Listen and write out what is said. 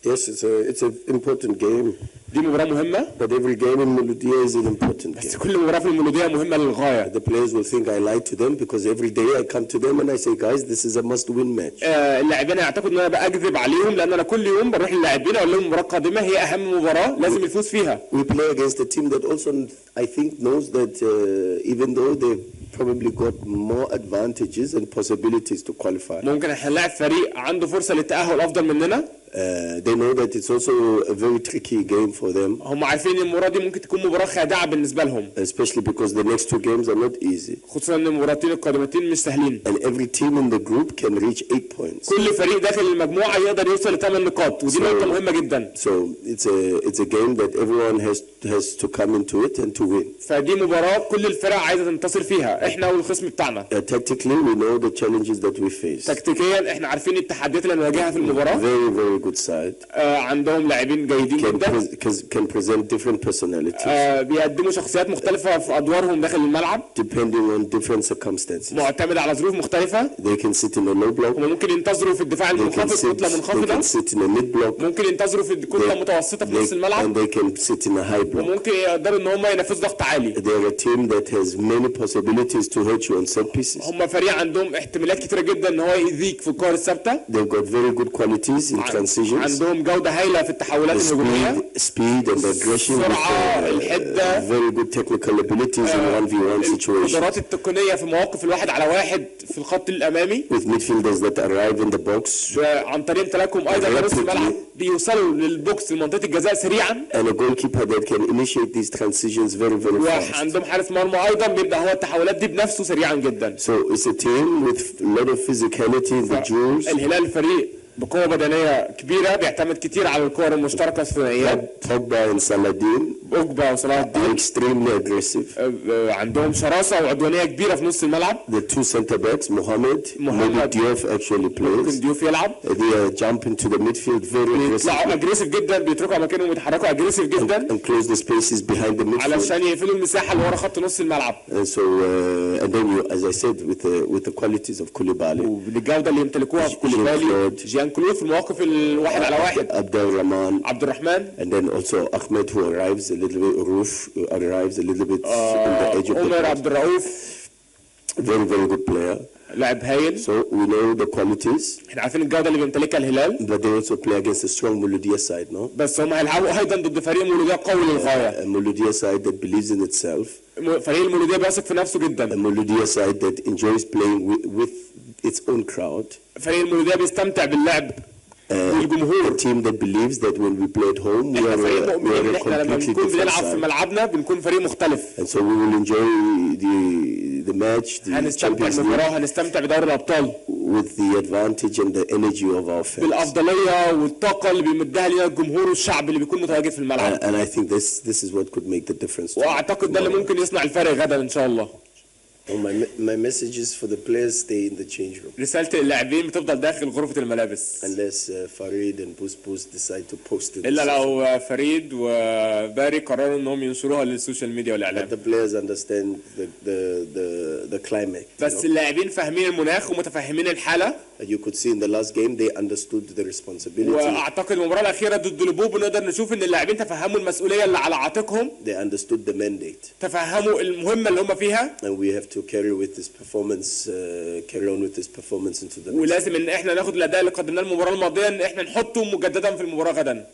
Yes, it's an important game. دي مباراة مهمة. But every game in Moludia is an important بس game. كل مباراة في المولودية مهمة للغاية. The players will think I lied to them because every day I come to them and I say, guys, this is a must-win match. اللاعبين يعتقدوا ان انا بكذب عليهم لان انا كل يوم بروح للاعبين اقول لهم المباراة القادمة هي اهم مباراة لازم يفوز فيها. We play against a team that also I think knows that even though they've probably got more advantages and possibilities to qualify. ممكن احنا نلعب فريق عنده فرصة للتأهل افضل مننا. They know that it's also a very tricky game for them. هم عارفين ان المباراة دي ممكن تكون مباراة خادعة بالنسبة لهم. Especially because the next two games are not easy. خصوصا ان المباراتين القادمتين مش سهلين. And every team in the group can reach 8 points. كل فريق داخل المجموعة يقدر يوصل ل8 نقاط ودي نقطة مهمة جدا. So it's a game that everyone has to come into it and to win. فدي مباراة كل الفرق عايزة تنتصر فيها احنا والخصم بتاعنا. Tactically we know the challenges that we face. تكتيكيا احنا عارفين التحديات اللي هنواجهها في المباراة. Very very good side. عندهم لاعبين جيدين جدا. Can present different personalities. بيقدموا شخصيات مختلفة في أدوارهم داخل الملعب. Depending on different circumstances. معتمد على ظروف مختلفة. They can sit in a low block. هم ممكن ينتظروا في الدفاع المنخفض كتلة منخفضة. They can sit in a mid block. ممكن ينتظروا في كتلة متوسطة في نص الملعب. And they can sit in a high block. وممكن يقدروا إن هم ينفذوا ضغط عالي. They're a team that has many possibilities to hurt you on set pieces. هم فريق عندهم احتمالات كتيرة جدا إن هو يأذيك في الكور الثابتة. They've got very good qualities in transitions. عندهم جودة هايلة في التحولات الهجومية. Speed and aggression. السرعة، الحدة. Very good technical abilities in 1v1 situations. القدرات التقنية في مواقف الواحد على واحد في الخط الأمامي. With midfielders that arrive in the box. عن طريق امتلاكهم أيضا لنص الملعب بيوصلوا للبوكس لمنطقة الجزاء سريعا. And a goalkeeper that can initiate these transitions very fast. وعندهم حارس مرمى أيضا بيبدأ هو التحولات دي بنفسه سريعا جدا. So it's a team with a lot of physicality in the duels. الهلال فريق بقوة بدنية كبيرة بيعتمد كتير على الكور المشتركة الثنائيات. Pogba and Saladin. بوجبا وصلاح الدين. Extremely aggressive. عندهم شراسة وعدوانية كبيرة في نص الملعب. The two center backs, Mohamed Diouf actually plays. ممكن ضيوف يلعب. They jump into the midfield very aggressive. بيطلعوا aggressive جدا بيتركوا أماكنهم ويتحركوا aggressive جدا. And close the spaces behind the midfield. علشان يقفلوا المساحة اللي ورا خط نص الملعب. And so and then you, as I said, with the qualities of Koulibaly. وبالجودة اللي يمتلكوها في كوليبالي. جيان كلود في المواقف الواحد على واحد. عبد الرحمن. And then also Ahmed who arrives a little bit. Roof arrives a little bit in the edge of the عمر عبد الرؤوف. Very good player. لاعب هايل. So we know the qualities. احنا عارفين الجودة اللي بيمتلكها الهلال. But they also play against a strong Moludia side, no? بس هم هيلعبوا أيضا ضد فريق مولودية قوي للغاية. A Moludia side that believes in itself. فريق المولودية بيثق في نفسه جدا. A Moludia side that enjoys playing with its own crowd. فريق المولودية بيستمتع باللعب. والجمهور. A team that believes that when we play at home we are a completely different side. في ملعبنا بنكون فريق مختلف. And so we will enjoy the match, the Champions League. هنستمتع بدوري الأبطال. With the advantage and the energy of our fans. بالأفضلية والطاقة اللي بيمدها لنا الجمهور والشعب اللي بيكون متواجد في الملعب. And I think this is what could make the difference. وأعتقد ده اللي ممكن يصنع الفرق غدا إن شاء الله. My messages for the players stay in the change room. رسالة اللاعبين بتفضل داخل غرفة الملابس. Unless Farid and Bus decide to post it. إلا لو فريد وباري قرروا إنهم ينشروها للسوشيال ميديا والإعلام. But the players understand the climate. بس اللاعبين فاهمين المناخ ومتفهمين الحالة. You could see in the last game they understood the responsibility. وأعتقد المباراة الأخيرة ضد لبوب نقدر نشوف إن اللاعبين تفهموا المسؤولية اللي على عاتقهم. They understood the mandate. تفهموا المهمة اللي هم فيها. And we have to carry on with this performance into the next. ولازم إن إحنا ناخد الأداء اللي قدمناه المباراة الماضية إن إحنا نحطه مجددا في المباراة غدا.